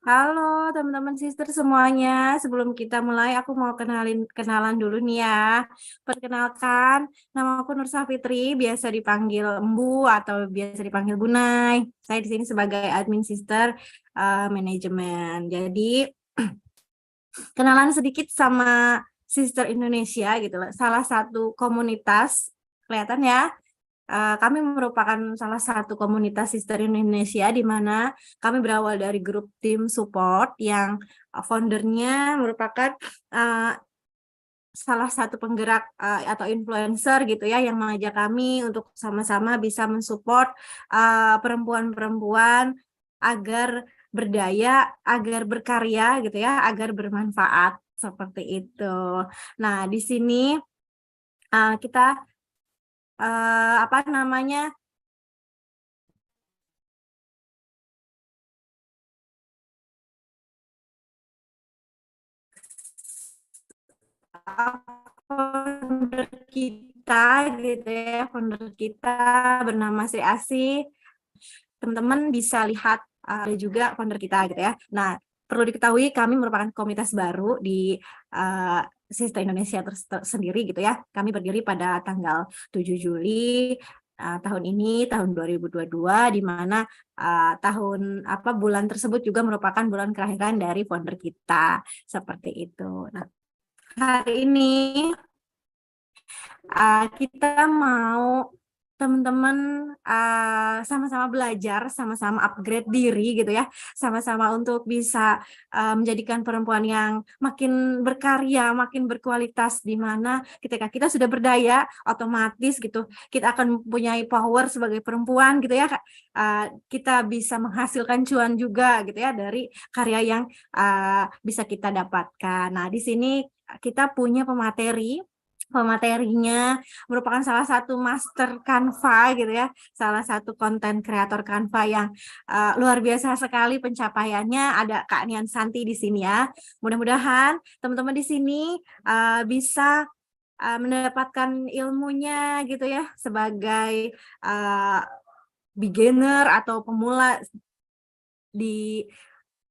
Halo teman-teman sister semuanya. Sebelum kita mulai, aku mau kenalan dulu nih ya. Perkenalkan, nama aku Nur Safitri, biasa dipanggil Embu atau biasa dipanggil Bunai. Saya di sini sebagai admin sister manajemen. Jadi kenalan sedikit sama Sister Indonesia gitu loh. Salah satu komunitas, kelihatan ya. Kami merupakan salah satu komunitas Sister Indonesia di mana kami berawal dari grup tim support yang foundernya merupakan uh, salah satu penggerak atau influencer gitu ya yang mengajak kami untuk sama-sama bisa mensupport perempuan-perempuan agar berdaya, agar berkarya gitu ya, agar bermanfaat seperti itu. Nah, di sini kita apa namanya founder kita gitu ya, founder kita bernama Sri Asih. Teman-teman bisa lihat ada juga founder kita gitu ya. Nah, perlu diketahui kami merupakan komunitas baru di uh, Sister Indonesia sendiri gitu ya. Kami berdiri pada tanggal 7 Juli tahun ini, tahun 2022, di mana tahun bulan tersebut juga merupakan bulan kelahiran dari founder kita. Seperti itu. Nah, hari ini kita mau teman-teman sama-sama belajar, sama-sama upgrade diri gitu ya, sama-sama untuk bisa menjadikan perempuan yang makin berkarya, makin berkualitas, di mana ketika kita sudah berdaya, otomatis gitu kita akan mempunyai power sebagai perempuan gitu ya, kita bisa menghasilkan cuan juga gitu ya dari karya yang bisa kita dapatkan. Nah, di sini kita punya pematerinya merupakan salah satu master Canva gitu ya, salah satu konten kreator Canva yang luar biasa sekali pencapaiannya. Ada Kak Nian Santi di sini ya. Mudah-mudahan teman-teman di sini bisa mendapatkan ilmunya gitu ya sebagai uh, beginner atau pemula di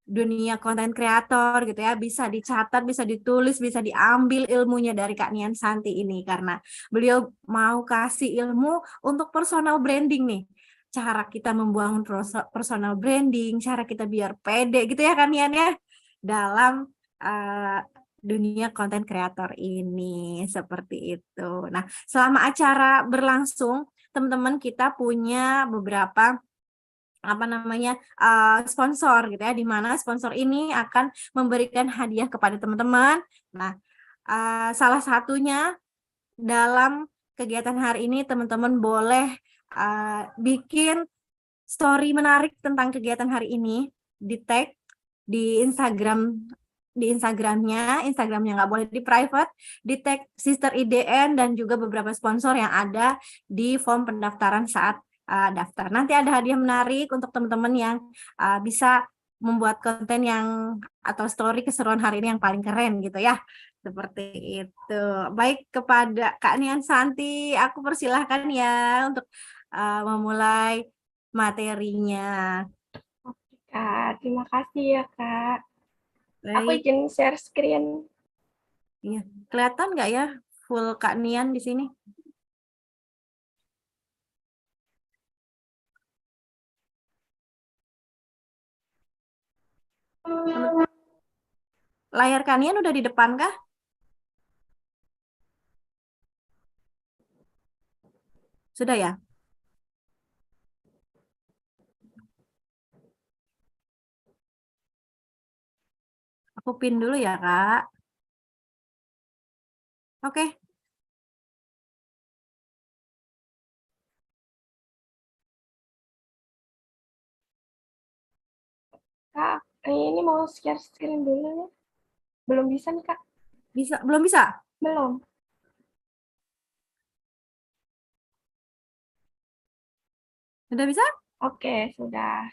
dunia konten kreator gitu ya, bisa dicatat, bisa ditulis, bisa diambil ilmunya dari Kak Nian Santi ini karena beliau mau kasih ilmu untuk personal branding nih. Cara kita membangun personal branding, cara kita biar pede gitu ya Kak Nian ya dalam uh, dunia konten kreator ini seperti itu. Nah, selama acara berlangsung, teman-teman kita punya beberapa sponsor gitu ya, di mana sponsor ini akan memberikan hadiah kepada teman-teman. Nah, salah satunya dalam kegiatan hari ini teman-teman boleh bikin story menarik tentang kegiatan hari ini, di tag di Instagramnya nggak boleh di private, di tag Sister IDN dan juga beberapa sponsor yang ada di form pendaftaran saat daftar. Nanti ada hadiah menarik untuk teman-teman yang bisa membuat konten yang atau story keseruan hari ini yang paling keren gitu ya. Seperti itu. Baik, kepada Kak Nian Santi, aku persilahkan ya untuk memulai materinya. Oke, Kak. Terima kasih ya, Kak. Aku Baik, izin share screen. iya. Kelihatan nggak ya full Kak Nian di sini? Layar Kak Nian udah di depan kah? Sudah ya? Aku pin dulu ya, Kak. Oke. Kak, ini mau share screen dulu nih. Belum bisa nih, Kak. Bisa, belum bisa? Belum. Sudah bisa? Oke, sudah.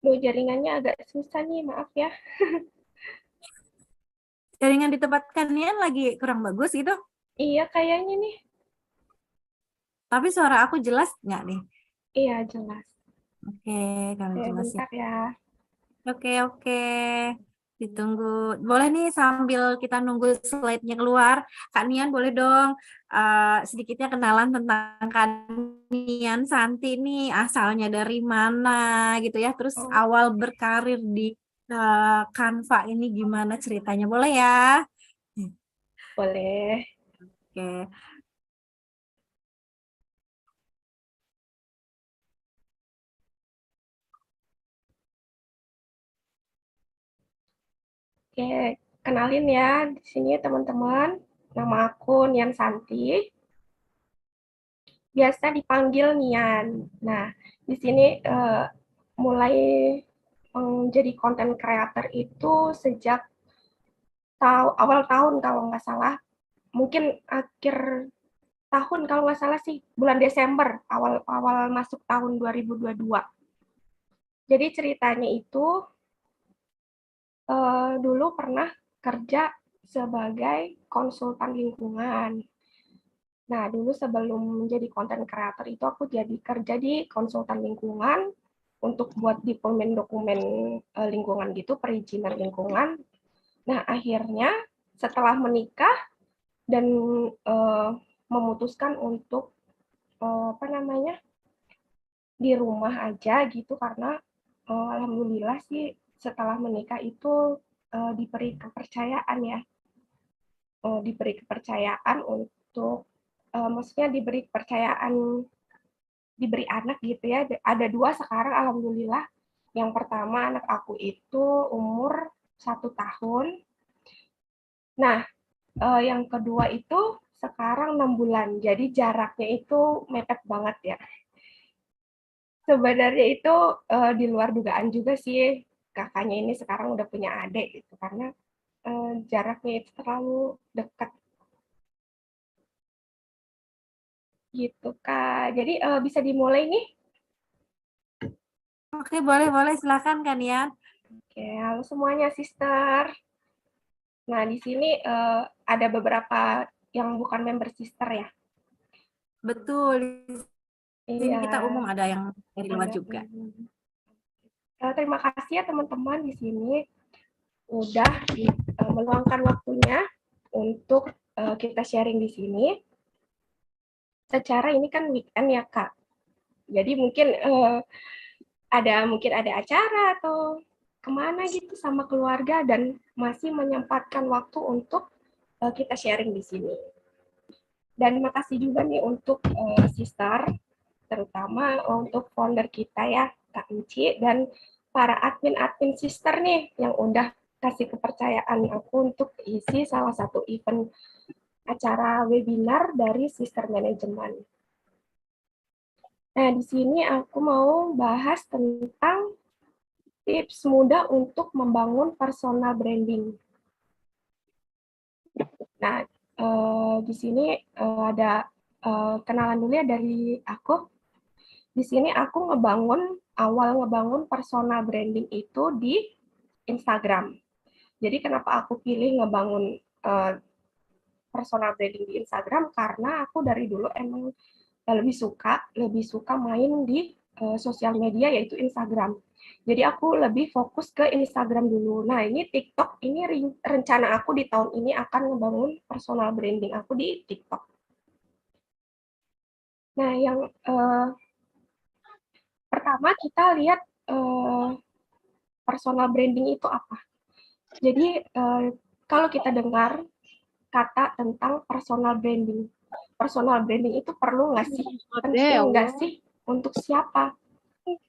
Duh, jaringannya agak susah nih, maaf ya. Jaringan di tempat kalian lagi kurang bagus gitu. Iya, kayaknya nih. Tapi suara aku jelas nggak nih? Iya, jelas. Oke, kalau jelas ya. Bentar ya. Oke, oke. Ditunggu. Boleh nih sambil kita nunggu slide-nya keluar. Kak Nian boleh dong sedikitnya kenalan tentang Kak Nian Santi nih asalnya dari mana gitu ya. Terus Oh, awal berkarir di Canva ini gimana ceritanya? Boleh ya? boleh. Oke. Oke, kenalin ya di sini teman-teman. Nama aku Nian Santi, biasa dipanggil Nian. Nah, di sini mulai menjadi konten creator itu sejak awal tahun kalau nggak salah. Mungkin akhir tahun kalau nggak salah sih, bulan Desember, awal-awal masuk tahun 2022. Jadi ceritanya itu dulu pernah kerja sebagai konsultan lingkungan. Nah, dulu sebelum menjadi konten creator itu aku jadi kerja di konsultan lingkungan untuk buat dokumen-dokumen lingkungan gitu, perizinan lingkungan. Nah, akhirnya setelah menikah dan uh, memutuskan untuk apa namanya di rumah aja gitu karena alhamdulillah sih setelah menikah itu diberi kepercayaan ya, diberi kepercayaan untuk maksudnya diberi kepercayaan diberi anak gitu ya. Ada dua sekarang alhamdulillah. Yang pertama anak aku itu umur 1 tahun. Nah, yang kedua itu sekarang 6 bulan. Jadi jaraknya itu mepet banget ya. Sebenarnya itu di luar dugaan juga sih kakaknya ini sekarang udah punya adik gitu karena jaraknya itu terlalu dekat gitu Kak. Jadi bisa dimulai nih. Oke, boleh, boleh. Silakan Kak Nian. Oke, halo semuanya, sister. Nah, di sini ada beberapa yang bukan member sister ya. Betul. Di sini Iya, kita umum ada yang dari luar ada. juga. Terima kasih ya teman-teman di sini udah meluangkan waktunya untuk kita sharing di sini. Secara ini kan weekend ya Kak. Jadi mungkin ada acara atau kemana gitu sama keluarga dan masih menyempatkan waktu untuk kita sharing di sini. Dan makasih juga nih untuk sister, terutama untuk founder kita ya, Kak Uci, dan para admin-admin sister nih yang udah kasih kepercayaan aku untuk isi salah satu event acara webinar dari Sister Management. Nah, di sini aku mau bahas tentang tips mudah untuk membangun personal branding. Nah, di sini ada kenalan dulu ya dari aku. Di sini aku awal ngebangun personal branding itu di Instagram. Jadi kenapa aku pilih ngebangun personal branding di Instagram karena aku dari dulu emang lebih suka main di sosial media yaitu Instagram. Jadi aku lebih fokus ke Instagram dulu. Nah, ini TikTok, ini rencana aku di tahun ini akan ngebangun personal branding aku di TikTok. Nah, yang pertama kita lihat personal branding itu apa. Jadi kalau kita dengar kata tentang personal branding, personal branding itu perlu nggak sih? Penting nggak sih? Untuk siapa?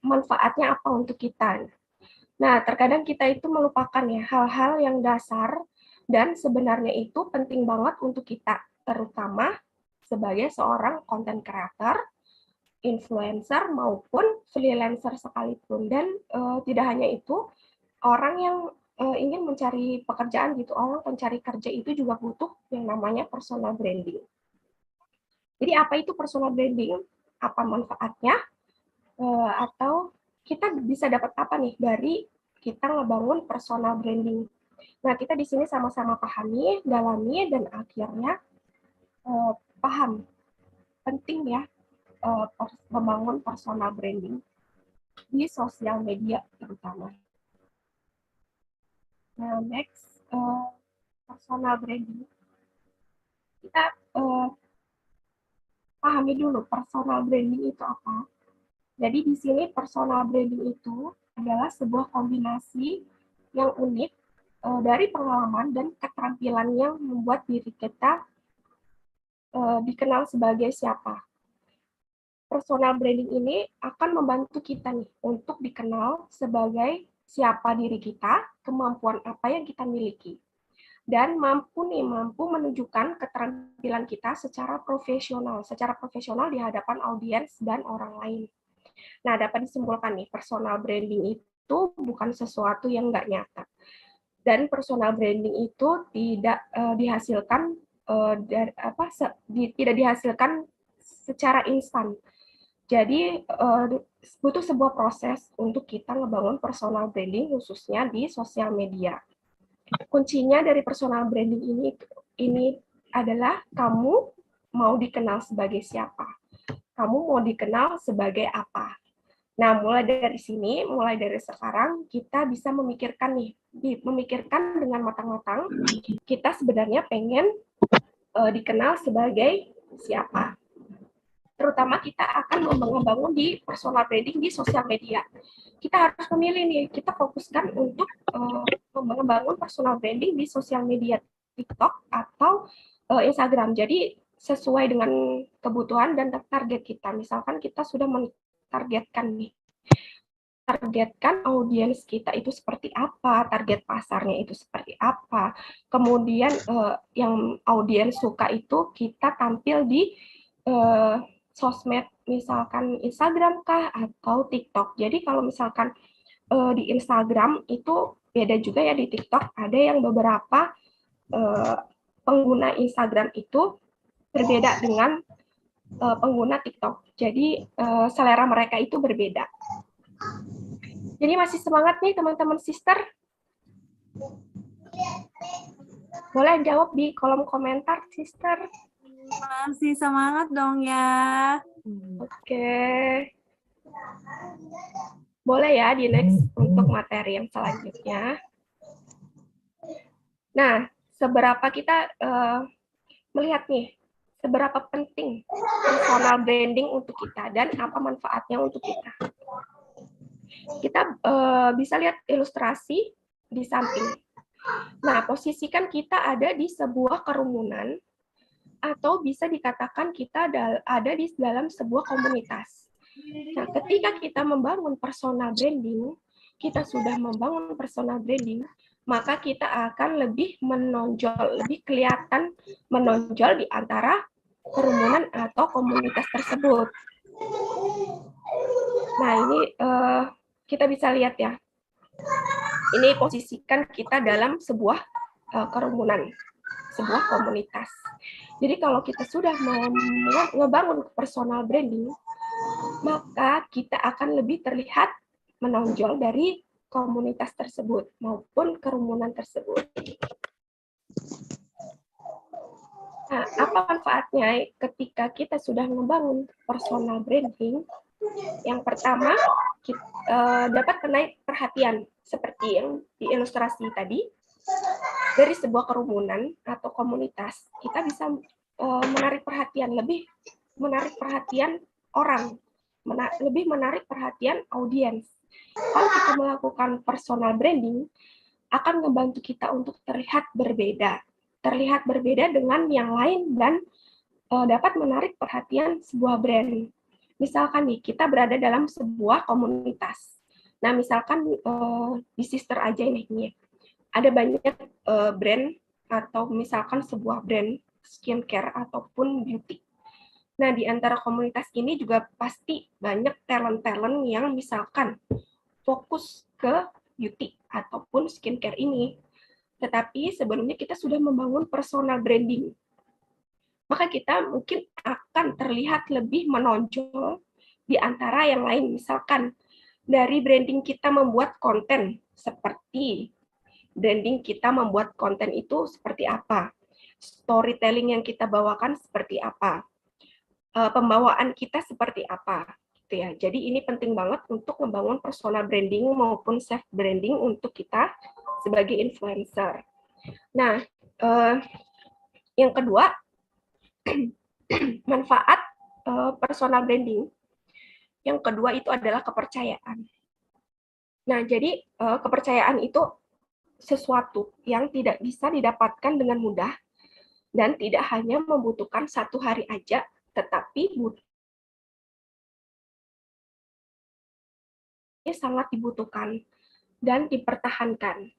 Manfaatnya apa untuk kita? Nah, terkadang kita itu melupakan ya hal-hal yang dasar dan sebenarnya itu penting banget untuk kita, terutama sebagai seorang content creator, influencer maupun freelancer sekalipun. Dan tidak hanya itu, orang yang ingin mencari pekerjaan gitu, orang pencari kerja itu juga butuh yang namanya personal branding. Jadi apa itu personal branding? Apa manfaatnya? Atau kita bisa dapat apa nih dari kita ngebangun personal branding. Nah, kita di sini sama-sama pahami, dalami, dan akhirnya paham penting ya membangun personal branding di sosial media terutama. Nah, next, personal branding. Kita pahami dulu personal branding itu apa. Jadi di sini personal branding itu adalah sebuah kombinasi yang unik dari pengalaman dan keterampilan yang membuat diri kita dikenal sebagai siapa. Personal branding ini akan membantu kita nih untuk dikenal sebagai siapa diri kita, kemampuan apa yang kita miliki, dan mampu menunjukkan keterampilan kita secara profesional di hadapan audiens dan orang lain. Nah, dapat disimpulkan nih, personal branding itu bukan sesuatu yang nggak nyata. Dan personal branding itu tidak dihasilkan tidak dihasilkan secara instan. Jadi butuh sebuah proses untuk kita ngebangun personal branding khususnya di sosial media. Kuncinya dari personal branding ini adalah kamu mau dikenal sebagai siapa. Kamu mau dikenal sebagai apa. Nah, mulai dari sekarang kita bisa memikirkan dengan matang-matang kita sebenarnya pengen dikenal sebagai siapa. Terutama kita akan membangun di personal branding di sosial media. Kita harus memilih nih, kita fokuskan untuk membangun personal branding di sosial media TikTok atau Instagram. Jadi sesuai dengan kebutuhan dan target kita. Misalkan kita sudah mentargetkan audiens kita itu seperti apa, target pasarnya itu seperti apa. Kemudian yang audiens suka itu kita tampil di sosmed, misalkan Instagram kah atau TikTok. Jadi kalau misalkan di Instagram itu beda juga ya, di TikTok ada yang beberapa pengguna Instagram itu berbeda dengan pengguna TikTok. Jadi selera mereka itu berbeda. Jadi masih semangat nih teman-teman sister? Boleh jawab di kolom komentar, sister. Masih semangat dong ya. Oke. Boleh ya di next untuk materi yang selanjutnya. Nah, seberapa kita melihat nih, seberapa penting personal branding untuk kita dan apa manfaatnya untuk kita. Kita bisa lihat ilustrasi di samping. Nah, posisikan kita ada di sebuah kerumunan atau bisa dikatakan kita ada di dalam sebuah komunitas. Nah, ketika kita membangun personal branding, kita sudah membangun personal branding, maka kita akan lebih menonjol, lebih kelihatan menonjol di antara kerumunan atau komunitas tersebut. Nah, ini kita bisa lihat ya. Ini posisikan kita dalam sebuah kerumunan, sebuah komunitas. Jadi kalau kita sudah membangun personal branding, maka kita akan lebih terlihat menonjol dari komunitas tersebut maupun kerumunan tersebut. Nah, apa manfaatnya ketika kita sudah membangun personal branding? Yang pertama, kita dapat menarik perhatian seperti yang di ilustrasi tadi. Dari sebuah kerumunan atau komunitas, kita bisa menarik perhatian, lebih menarik perhatian orang, lebih menarik perhatian audiens. Kalau kita melakukan personal branding, akan membantu kita untuk terlihat berbeda dengan yang lain dan dapat menarik perhatian sebuah brand. Misalkan nih, kita berada dalam sebuah komunitas. Nah, misalkan di sister aja ini, ada banyak brand atau misalkan sebuah brand skincare ataupun beauty. Nah, di antara komunitas ini juga pasti banyak talent-talent yang misalkan fokus ke beauty ataupun skincare ini. Tetapi sebelumnya kita sudah membangun personal branding. Maka kita mungkin akan terlihat lebih menonjol di antara yang lain. Misalkan dari branding kita membuat konten, seperti branding kita membuat konten itu seperti apa, storytelling yang kita bawakan seperti apa, pembawaan kita seperti apa, gitu ya. Jadi ini penting banget untuk membangun personal branding maupun self branding untuk kita sebagai influencer. Nah, yang kedua, manfaat personal branding. Yang kedua itu adalah kepercayaan. Nah, jadi kepercayaan itu sesuatu yang tidak bisa didapatkan dengan mudah dan tidak hanya membutuhkan 1 hari aja, tetapi sangat dibutuhkan dan dipertahankan.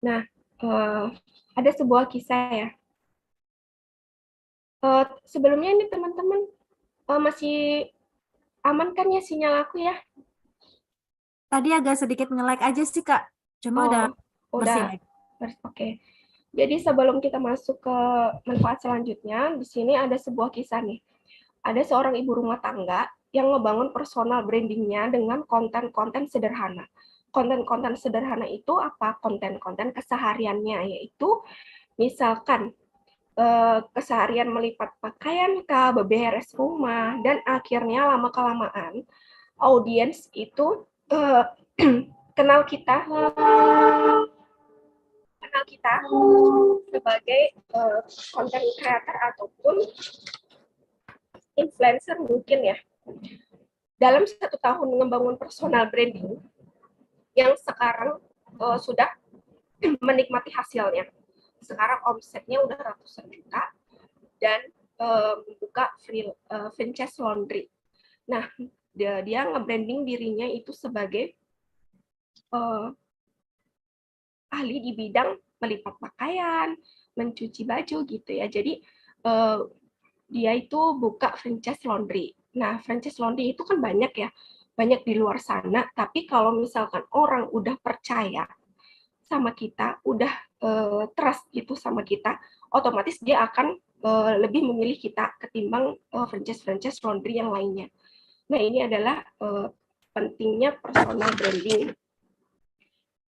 Nah, ada sebuah kisah ya. Sebelumnya ini teman-teman masih aman kan ya sinyal aku ya? Tadi agak sedikit nge-lag aja sih, Kak. Cuma udah bersih Udah. lagi. Oke. Jadi sebelum kita masuk ke manfaat selanjutnya, di sini ada sebuah kisah nih. Ada seorang ibu rumah tangga yang ngebangun personal brandingnya dengan konten-konten sederhana. Konten-konten sederhana itu apa? Konten-konten kesehariannya, yaitu misalkan keseharian melipat pakaian, beberes rumah, dan akhirnya lama-kelamaan audiens itu kenal kita sebagai content creator ataupun influencer mungkin ya. Dalam 1 tahun membangun personal branding yang sekarang sudah menikmati hasilnya. Sekarang omsetnya udah ratusan juta dan membuka franchise laundry. Nah, dia nge-branding dirinya itu sebagai ahli di bidang melipat pakaian, mencuci baju gitu ya. Jadi dia itu buka franchise laundry. Nah, franchise laundry itu kan banyak ya, banyak di luar sana. Tapi kalau misalkan orang udah percaya sama kita, udah trust gitu sama kita, otomatis dia akan lebih memilih kita ketimbang franchise laundry yang lainnya. Nah, ini adalah pentingnya personal branding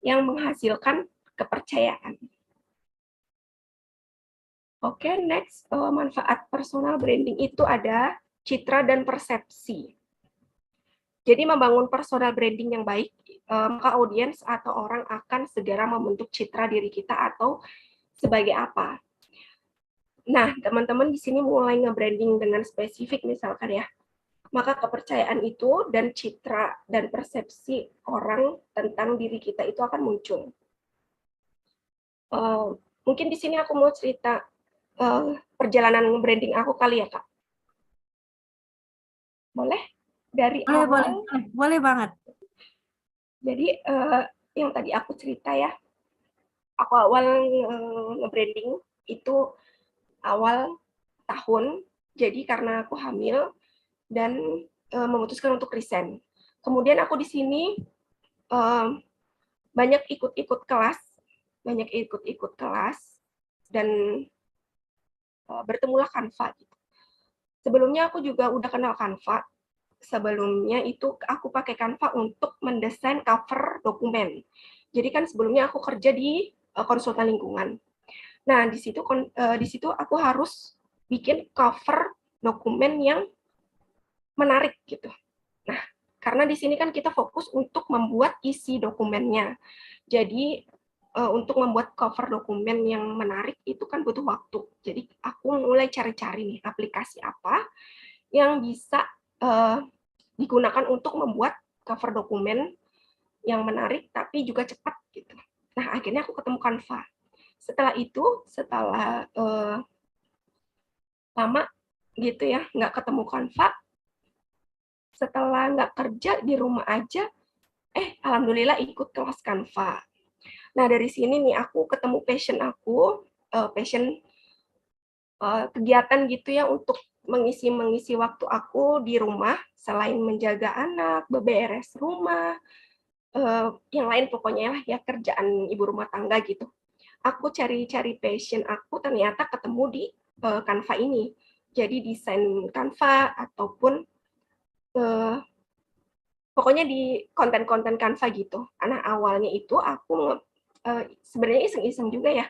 yang menghasilkan kepercayaan. Oke, next, manfaat personal branding itu ada citra dan persepsi. Jadi membangun personal branding yang baik, maka audiens atau orang akan segera membentuk citra diri kita atau sebagai apa. Nah, teman-teman di sini mulai nge-branding dengan spesifik misalkan ya, maka kepercayaan itu dan citra dan persepsi orang tentang diri kita itu akan muncul. Mungkin di sini aku mau cerita perjalanan branding aku kali ya, Kak. Boleh? Dari awal. Boleh banget. Jadi yang tadi aku cerita ya, aku awal nge-branding itu awal tahun. Jadi karena aku hamil dan memutuskan untuk resign. Kemudian aku di sini banyak ikut-ikut kelas, dan bertemulah Canva. Sebelumnya aku juga udah kenal Canva. Sebelumnya itu aku pakai Canva untuk mendesain cover dokumen. Jadi kan sebelumnya aku kerja di konsultan lingkungan. Nah, di situ aku harus bikin cover dokumen yang menarik gitu. Nah, karena di sini kan kita fokus untuk membuat isi dokumennya. Jadi untuk membuat cover dokumen yang menarik itu kan butuh waktu. Jadi aku mulai cari-cari nih aplikasi apa yang bisa digunakan untuk membuat cover dokumen yang menarik tapi juga cepat gitu. Nah, akhirnya aku ketemu Canva. Setelah lama gitu ya nggak ketemu Canva, setelah nggak kerja di rumah aja, alhamdulillah ikut kelas Canva. Nah, dari sini nih aku ketemu passion kegiatan gitu ya untuk mengisi waktu aku di rumah selain menjaga anak, beberes rumah, yang lain pokoknya ya kerjaan ibu rumah tangga gitu. Aku cari-cari passion aku ternyata ketemu di Canva ini. Jadi desain Canva ataupun pokoknya di konten-konten Canva gitu. Karena awalnya itu aku sebenarnya iseng-iseng juga ya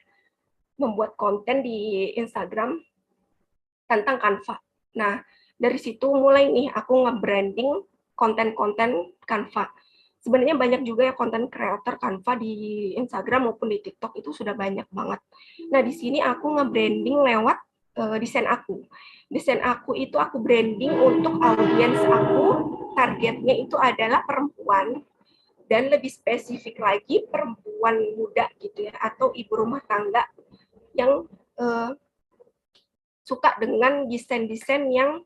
membuat konten di Instagram tentang Canva. Nah, dari situ mulai nih aku nge-branding konten-konten Canva. Sebenarnya banyak juga ya konten kreator Canva di Instagram maupun di TikTok itu sudah banyak banget. Nah, di sini aku nge-branding lewat desain aku. Desain aku itu aku branding untuk audiens aku, targetnya itu adalah perempuan dan lebih spesifik lagi perempuan muda gitu ya, atau ibu rumah tangga yang suka dengan desain-desain yang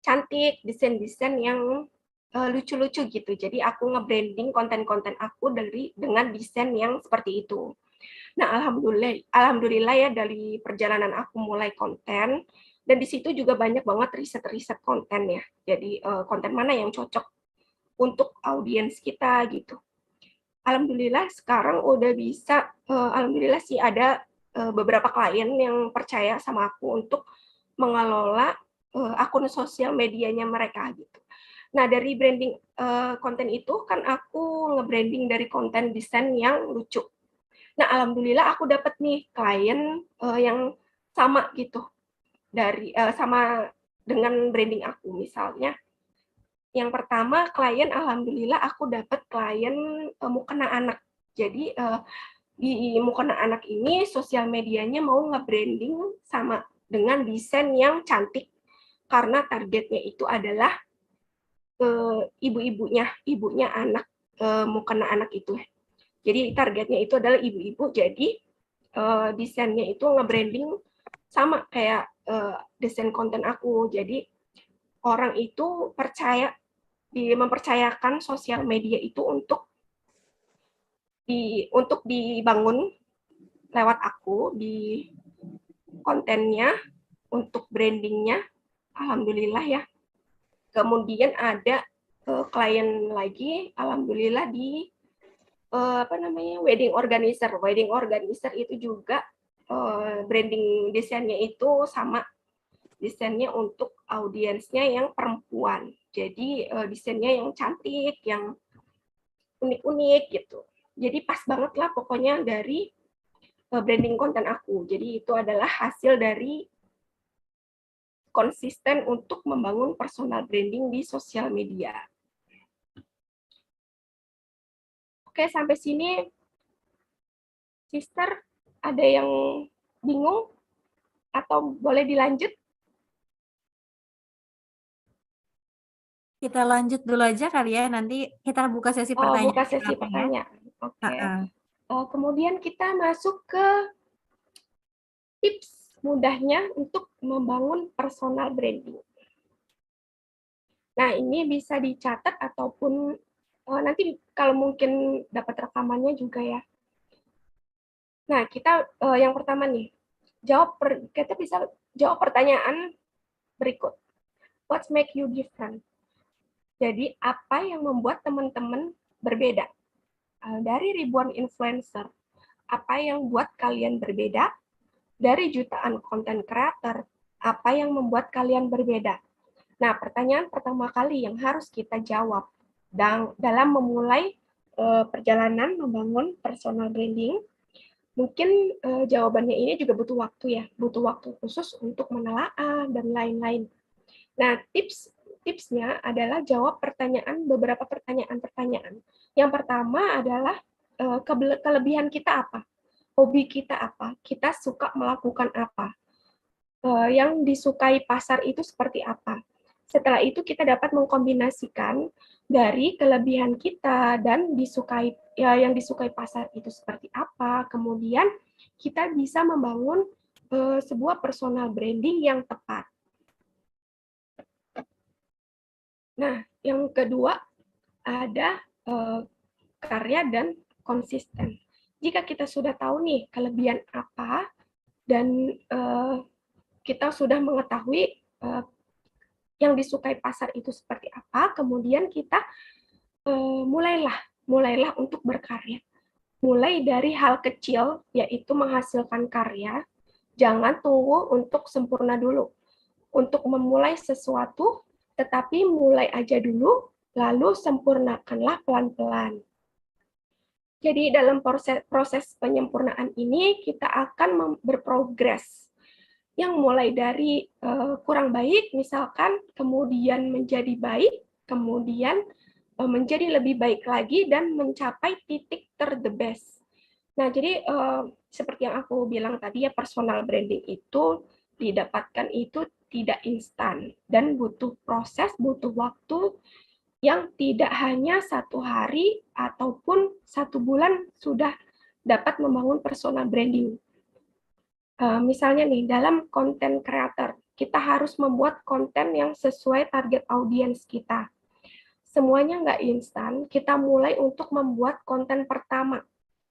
cantik, desain-desain yang lucu-lucu gitu. Jadi aku nge-branding konten-konten aku dengan desain yang seperti itu. Nah, alhamdulillah ya dari perjalanan aku mulai konten, dan di situ juga banyak banget riset-riset konten ya. Jadi konten mana yang cocok untuk audiens kita gitu. Alhamdulillah sekarang udah bisa, alhamdulillah sih ada beberapa klien yang percaya sama aku untuk mengelola akun sosial medianya mereka gitu. Nah, dari branding konten itu kan aku nge-branding dari konten desain yang lucu. Nah, alhamdulillah aku dapat nih klien yang sama gitu sama dengan branding aku. Misalnya yang pertama klien, alhamdulillah aku dapat klien mukena anak. Jadi di mukena anak ini sosial medianya mau nge-branding sama dengan desain yang cantik karena targetnya itu adalah ibunya anak mukena anak itu. Jadi targetnya itu adalah ibu-ibu. Jadi desainnya itu nge-branding sama kayak desain konten aku. Jadi orang itu mempercayakan sosial media itu untuk dibangun lewat aku di kontennya, untuk brandingnya, alhamdulillah ya. Kemudian ada klien lagi, alhamdulillah di wedding organizer. Wedding organizer itu juga branding desainnya itu sama, desainnya untuk audiensnya yang perempuan. Jadi desainnya yang cantik, yang unik-unik gitu. Jadi pas banget lah pokoknya dari branding konten aku. Jadi itu adalah hasil dari konsisten untuk membangun personal branding di sosial media. Oke, sampai sini Sister ada yang bingung atau boleh dilanjut? Kita lanjut dulu aja kali ya, nanti kita buka sesi Buka pertanyaan sesi apa ya. pertanyaan. Oke. Heeh. Kemudian kita masuk ke tips mudahnya untuk membangun personal branding. Nah, ini bisa dicatat ataupun nanti kalau mungkin dapat rekamannya juga ya. Nah, kita yang pertama nih, kita bisa jawab pertanyaan berikut. What make you different? Jadi, apa yang membuat teman-teman berbeda? Dari ribuan influencer, apa yang buat kalian berbeda? Dari jutaan konten creator, apa yang membuat kalian berbeda? Nah, pertanyaan pertama kali yang harus kita jawab dalam memulai perjalanan membangun personal branding, mungkin jawabannya ini juga butuh waktu ya, butuh waktu khusus untuk menelaah dan lain-lain. Nah, tipsnya adalah jawab beberapa pertanyaan-pertanyaan. Yang pertama adalah kelebihan kita apa? Hobi kita apa? Kita suka melakukan apa? Yang disukai pasar itu seperti apa? Setelah itu kita dapat mengkombinasikan dari kelebihan kita dan yang disukai pasar itu seperti apa. Kemudian kita bisa membangun sebuah personal branding yang tepat. Nah, yang kedua ada karya dan konsisten. Jika kita sudah tahu nih kelebihan apa dan kita sudah mengetahui yang disukai pasar itu seperti apa, kemudian kita mulailah untuk berkarya. Mulai dari hal kecil, yaitu menghasilkan karya. Jangan tunggu untuk sempurna dulu. Untuk memulai sesuatu, tetapi mulai aja dulu, lalu sempurnakanlah pelan-pelan. Jadi dalam proses penyempurnaan ini kita akan berprogres yang mulai dari kurang baik misalkan, kemudian menjadi baik, kemudian menjadi lebih baik lagi dan mencapai titik the best. Nah, jadi seperti yang aku bilang tadi ya, personal branding itu didapatkan itu tidak instan dan butuh proses, butuh waktu yang tidak hanya 1 hari ataupun 1 bulan sudah dapat membangun personal branding. Misalnya nih, dalam konten creator, kita harus membuat konten yang sesuai target audiens kita. Semuanya nggak instan, kita mulai untuk membuat konten pertama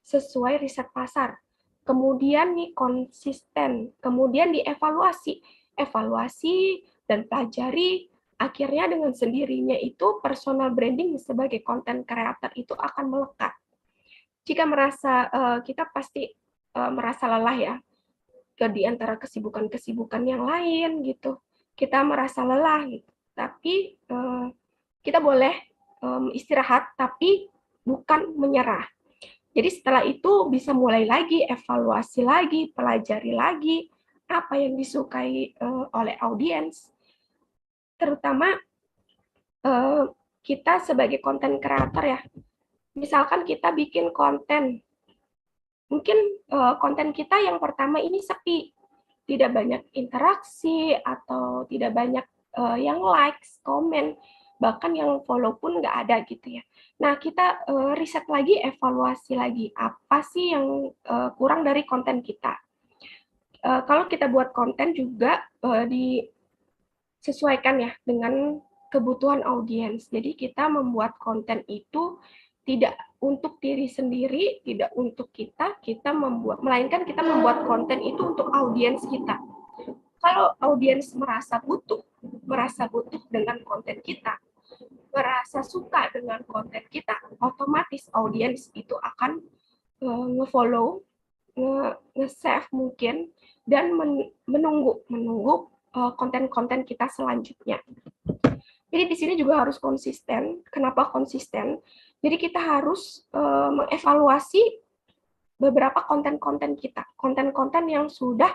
sesuai riset pasar. Kemudian nih konsisten, kemudian dievaluasi, evaluasi dan pelajari. Akhirnya dengan sendirinya itu personal branding sebagai content creator itu akan melekat. Jika kita pasti merasa lelah ya, di antara kesibukan-kesibukan yang lain gitu, kita merasa lelah gitu. Tapi kita boleh istirahat, tapi bukan menyerah. Jadi setelah itu bisa mulai lagi, evaluasi lagi, pelajari lagi apa yang disukai oleh audiens. Terutama kita sebagai konten kreator ya, misalkan kita bikin konten, mungkin konten kita yang pertama ini sepi, tidak banyak interaksi atau tidak banyak yang likes, komen, bahkan yang follow pun nggak ada gitu ya. Nah, kita riset lagi, evaluasi lagi, apa sih yang kurang dari konten kita. Kalau kita buat konten juga disesuaikan ya dengan kebutuhan audiens. Jadi kita membuat konten itu tidak untuk diri sendiri, tidak untuk melainkan kita membuat konten itu untuk audiens kita. Kalau audiens merasa butuh dengan konten kita, merasa suka dengan konten kita, otomatis audiens itu akan nge-follow, nge-save mungkin, dan menunggu konten-konten kita selanjutnya. Jadi di sini juga harus konsisten. Kenapa konsisten? Jadi kita harus mengevaluasi beberapa konten-konten kita, konten-konten yang sudah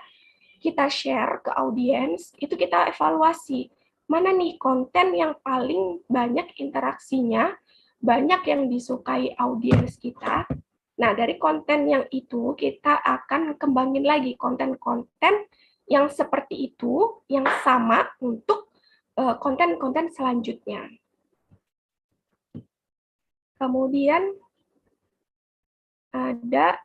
kita share ke audiens, itu kita evaluasi. Mana nih konten yang paling banyak interaksinya, banyak yang disukai audiens kita. Nah, dari konten yang itu, kita akan kembangin lagi konten-konten yang seperti itu, yang sama untuk konten-konten selanjutnya. Kemudian ada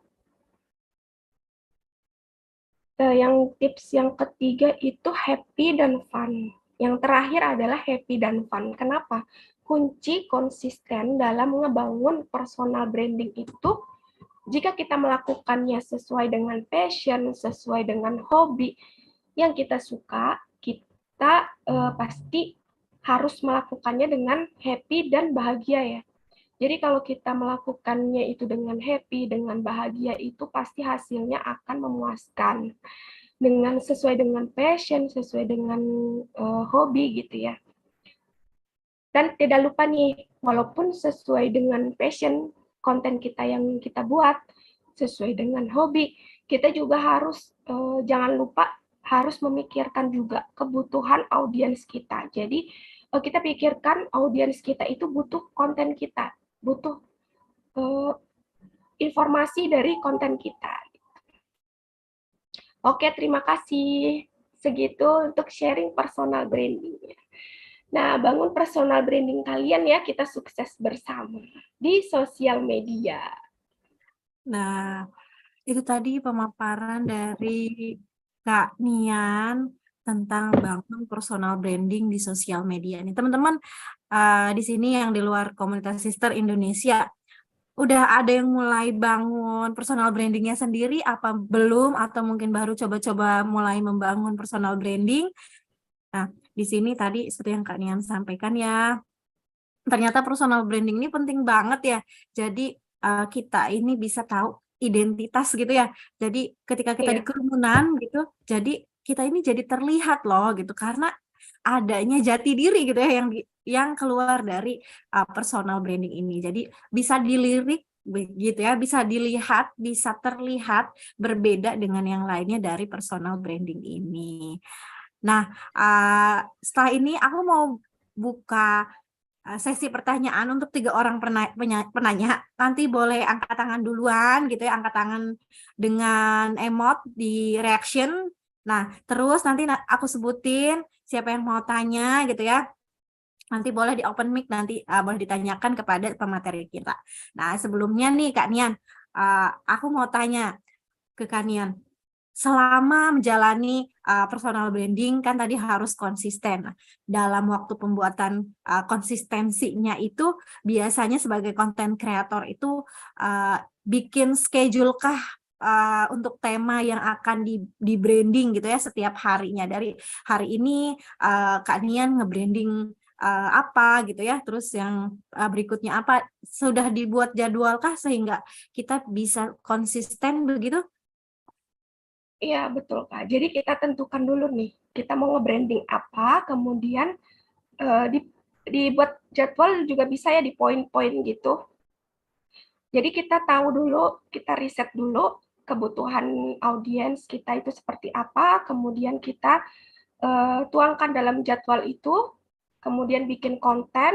yang tips yang ketiga itu happy dan fun. Yang terakhir adalah happy dan fun. Kenapa? Kunci konsisten dalam ngebangun personal branding itu, jika kita melakukannya sesuai dengan passion, sesuai dengan hobi yang kita suka, kita pasti harus melakukannya dengan happy dan bahagia ya. Jadi kalau kita melakukannya itu dengan happy, dengan bahagia, itu pasti hasilnya akan memuaskan. Sesuai dengan passion, sesuai dengan hobi gitu ya. Dan tidak lupa nih, walaupun sesuai dengan passion, konten kita yang kita buat, sesuai dengan hobi, kita juga harus, jangan lupa, harus memikirkan juga kebutuhan audiens kita. Jadi kita pikirkan audiens kita itu butuh konten kita, butuh informasi dari konten kita. Oke, terima kasih. Segitu untuk sharing personal branding. Nah, bangun personal branding kalian ya, kita sukses bersama di sosial media. Nah, itu tadi pemaparan dari Kak Nian tentang bangun personal branding di sosial media. Nih, teman-teman di sini yang di luar komunitas Sister Indonesia, udah ada yang mulai bangun personal brandingnya sendiri apa belum, atau mungkin baru coba-coba mulai membangun personal branding? Nah, di sini tadi seperti yang Kak Nian sampaikan ya, ternyata personal branding ini penting banget ya. Jadi kita ini bisa tahu identitas gitu ya. Jadi ketika kita di kerumunan gitu, jadi kita ini jadi terlihat loh gitu, karena adanya jati diri gitu ya yang keluar dari personal branding ini. Jadi bisa dilirik begitu ya, bisa dilihat, bisa terlihat berbeda dengan yang lainnya dari personal branding ini. Nah, setelah ini aku mau buka sesi pertanyaan untuk 3 orang penanya. Nanti boleh angkat tangan duluan gitu ya, angkat tangan dengan emot di reaction. Nah, terus nanti aku sebutin siapa yang mau tanya gitu ya. Nanti boleh di open mic, nanti boleh ditanyakan kepada pemateri kita. Nah, sebelumnya nih Kak Nian, aku mau tanya ke Kak Nian. Selama menjalani personal branding kan tadi harus konsisten. Nah, dalam waktu pembuatan konsistensinya itu biasanya sebagai content creator itu bikin schedule kah untuk tema yang akan di branding gitu ya setiap harinya. Dari hari ini Kak Nian nge-branding apa gitu ya, terus yang berikutnya apa, sudah dibuat jadwal kah sehingga kita bisa konsisten begitu? Iya, betul, Kak. Jadi kita tentukan dulu nih, kita mau nge-branding apa, kemudian dibuat jadwal juga bisa ya di poin-poin gitu. Jadi kita tahu dulu, kita riset dulu kebutuhan audiens kita itu seperti apa, kemudian kita tuangkan dalam jadwal itu, kemudian bikin konten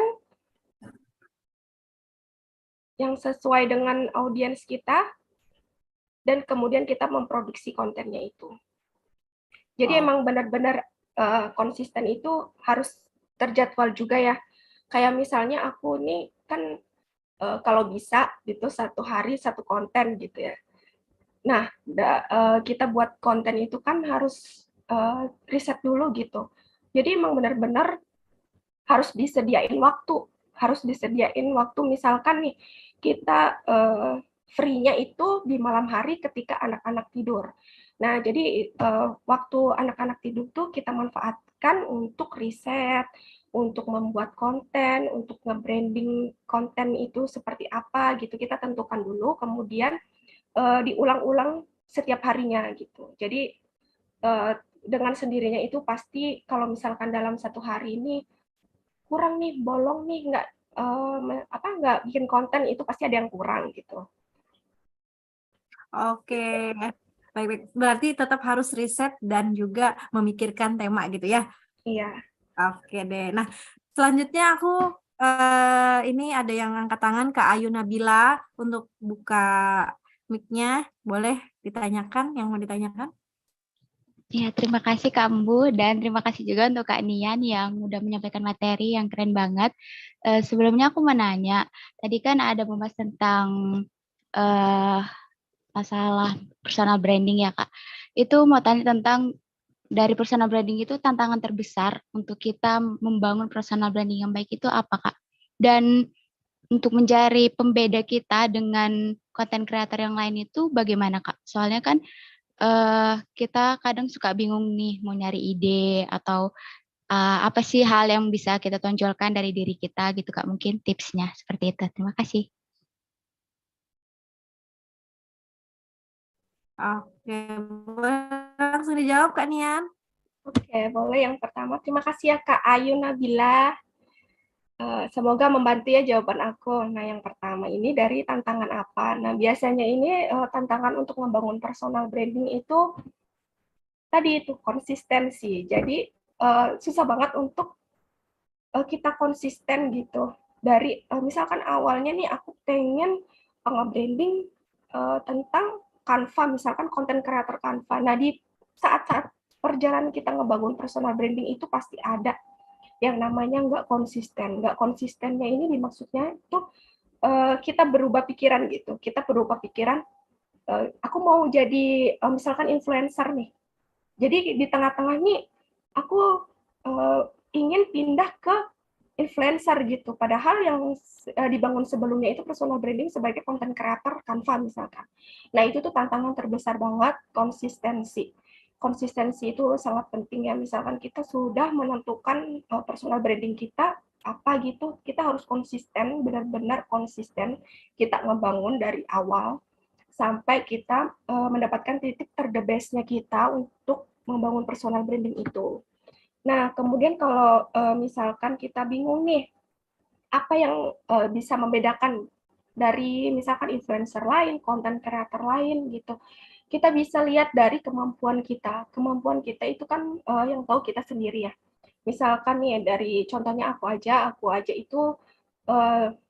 yang sesuai dengan audiens kita, dan kemudian kita memproduksi kontennya itu. Jadi Oh. emang benar-benar konsisten itu harus terjadwal juga ya. Kayak misalnya aku nih kan kalau bisa itu 1 hari 1 konten gitu ya. Nah, kita buat konten itu kan harus riset dulu gitu. Jadi emang benar-benar harus disediain waktu, misalkan nih kita free-nya itu di malam hari ketika anak-anak tidur. Nah, jadi waktu anak-anak tidur tuh kita manfaatkan untuk riset, untuk membuat konten, untuk nge-branding konten itu seperti apa gitu. Kita tentukan dulu, kemudian diulang-ulang setiap harinya gitu. Jadi dengan sendirinya itu pasti kalau misalkan dalam 1 hari ini kurang nih, bolong nih, nggak bikin konten, itu pasti ada yang kurang gitu. Oke, baik-baik. Berarti tetap harus riset dan juga memikirkan tema gitu ya. Iya. Oke deh. Nah, selanjutnya aku ini ada yang angkat tangan, Kak Ayu Nabila, untuk buka mic-nya. Boleh ditanyakan yang mau ditanyakan? Ya, terima kasih Kak Mbu dan terima kasih juga untuk Kak Nian yang udah menyampaikan materi yang keren banget. Sebelumnya aku mau nanya, tadi kan ada membahas tentang eh, masalah personal branding ya Kak. Itu mau tanya tentang dari personal branding itu tantangan terbesar untuk kita membangun personal branding yang baik itu apa Kak? Dan untuk mencari pembeda kita dengan konten kreator yang lain itu bagaimana Kak? Soalnya kan kita kadang suka bingung nih mau nyari ide atau apa sih hal yang bisa kita tonjolkan dari diri kita gitu Kak. Mungkin tipsnya seperti itu. Terima kasih. Oke, boleh langsung dijawab Kak Nian? Oke, boleh. Yang pertama, terima kasih ya Kak Ayu Nabila. Semoga membantu ya jawaban aku. Nah, yang pertama ini dari tantangan apa? Nah, biasanya ini tantangan untuk membangun personal branding itu tadi itu konsistensi. Jadi susah banget untuk kita konsisten gitu. Dari misalkan awalnya nih aku pengen nge-branding tentang Canva, misalkan konten kreator Canva. Nah, di saat-saat perjalanan kita ngebangun personal branding itu pasti ada yang namanya nggak konsisten. Nggak konsistennya ini dimaksudnya itu kita berubah pikiran gitu. Kita berubah pikiran, aku mau jadi misalkan influencer nih. Jadi di tengah-tengah nih aku ingin pindah ke influencer gitu. Padahal yang dibangun sebelumnya itu personal branding sebagai content creator Canva misalkan. Nah, itu tuh tantangan terbesar banget, konsistensi. Konsistensi itu sangat penting ya. Misalkan kita sudah menentukan personal branding kita apa gitu, kita harus konsisten, benar-benar konsisten kita ngebangun dari awal sampai kita mendapatkan titik terdebesnya kita untuk membangun personal branding itu. Nah, kemudian kalau misalkan kita bingung nih, apa yang bisa membedakan dari misalkan influencer lain, konten kreator lain gitu. Kita bisa lihat dari kemampuan kita. Kemampuan kita itu kan yang tahu kita sendiri ya. Misalkan nih dari contohnya aku aja itu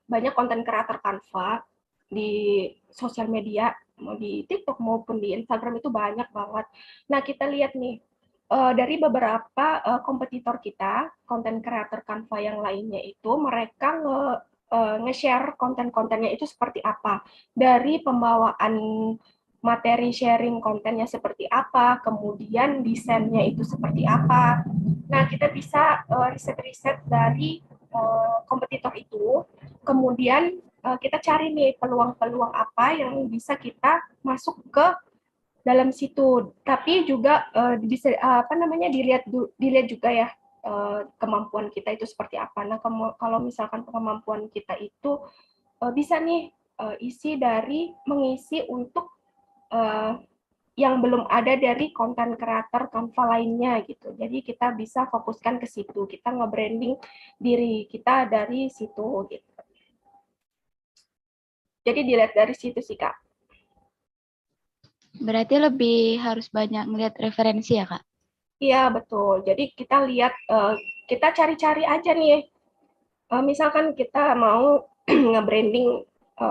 banyak konten kreator Canva di sosial media, mau di TikTok maupun di Instagram itu banyak banget. Nah, kita lihat nih dari beberapa kompetitor kita, konten kreator Canva yang lainnya itu mereka nge-share konten-kontennya itu seperti apa. Dari pembawaan materi sharing kontennya seperti apa, kemudian desainnya itu seperti apa. Nah, kita bisa riset-riset dari kompetitor itu, kemudian kita cari nih peluang-peluang apa yang bisa kita masuk ke dalam situ. Tapi juga bisa dilihat juga ya kemampuan kita itu seperti apa. Nah, kalau misalkan kemampuan kita itu bisa nih isi dari mengisi untuk yang belum ada dari konten kreator Canva lainnya gitu. Jadi kita bisa fokuskan ke situ. Kita nge-branding diri kita dari situ gitu. Jadi dilihat dari situ sih, Kak. Berarti lebih harus banyak ngelihat referensi ya, Kak? Iya, betul. Jadi kita lihat, kita cari-cari aja nih. Misalkan kita mau nge-branding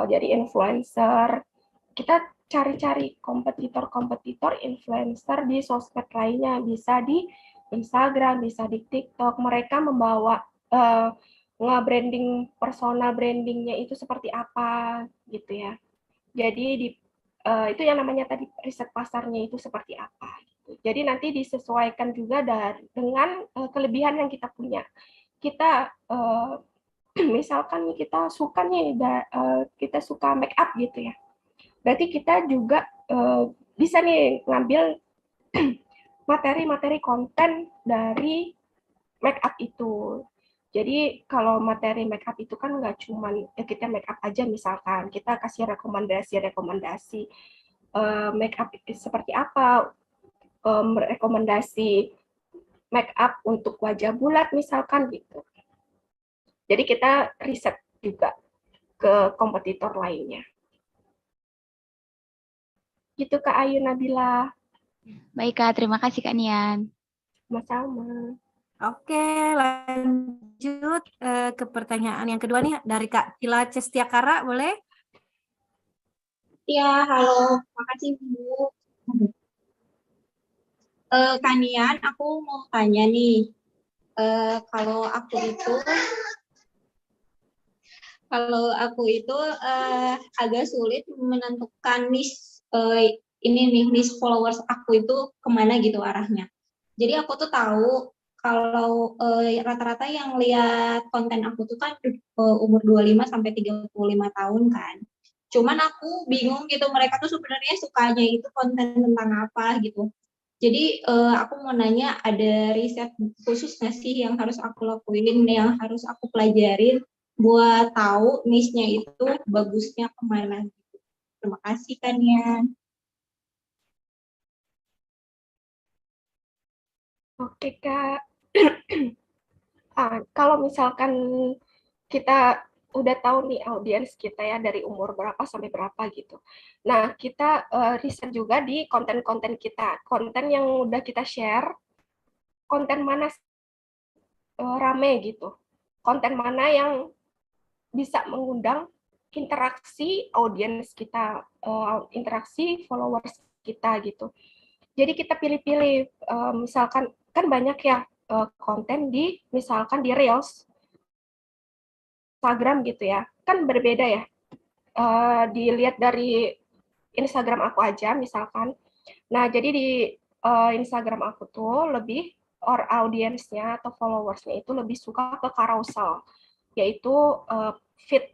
jadi influencer, kita cari-cari kompetitor-kompetitor influencer di sosmed lainnya, bisa di Instagram, bisa di TikTok. Mereka membawa nge-branding, personal brandingnya itu seperti apa gitu ya. Jadi itu yang namanya tadi riset pasarnya itu seperti apa. Gitu. Jadi nanti disesuaikan juga dengan kelebihan yang kita punya. Kita misalkan kita suka nih, kita suka make up gitu ya. Berarti kita juga bisa nih ngambil materi-materi konten dari make up itu. Jadi kalau materi make up itu kan nggak cuma ya kita make up aja misalkan, kita kasih rekomendasi make up itu seperti apa, rekomendasi make up untuk wajah bulat misalkan gitu. Jadi kita riset juga ke kompetitor lainnya. Gitu Kak Ayu Nabila. Baik, Kak. Terima kasih, Kak Nian. Sama-sama. Oke, lanjut ke pertanyaan yang kedua nih dari Kak Tila Cestiakara, boleh? Ya, halo. Makasih, Bu. Kak Nian, aku mau tanya nih. Kalau aku itu agak sulit menentukan niche niche followers aku itu kemana gitu arahnya. Jadi aku tuh tahu kalau rata-rata yang lihat konten aku tuh kan umur 25 sampai 35 tahun kan. Cuman aku bingung gitu, mereka tuh sebenarnya sukanya itu konten tentang apa gitu. Jadi aku mau nanya, ada riset khusus nggak sih yang harus aku lakuin, yang harus aku pelajarin buat tahu niche-nya itu bagusnya kemana gitu. Terima kasih kan ya. Oke Kak. Kalau misalkan kita udah tahu nih audiens kita ya dari umur berapa sampai berapa gitu. Nah, kita riset juga di konten-konten kita. Konten yang udah kita share, konten mana rame gitu. Konten mana yang bisa mengundang interaksi audiens kita, interaksi followers kita gitu. Jadi kita pilih-pilih, misalkan kan banyak ya konten di misalkan di Reels, Instagram gitu ya, kan berbeda ya. Dilihat dari Instagram aku aja misalkan. Nah, jadi di Instagram aku tuh lebih audiensnya atau followersnya itu lebih suka ke carousel, yaitu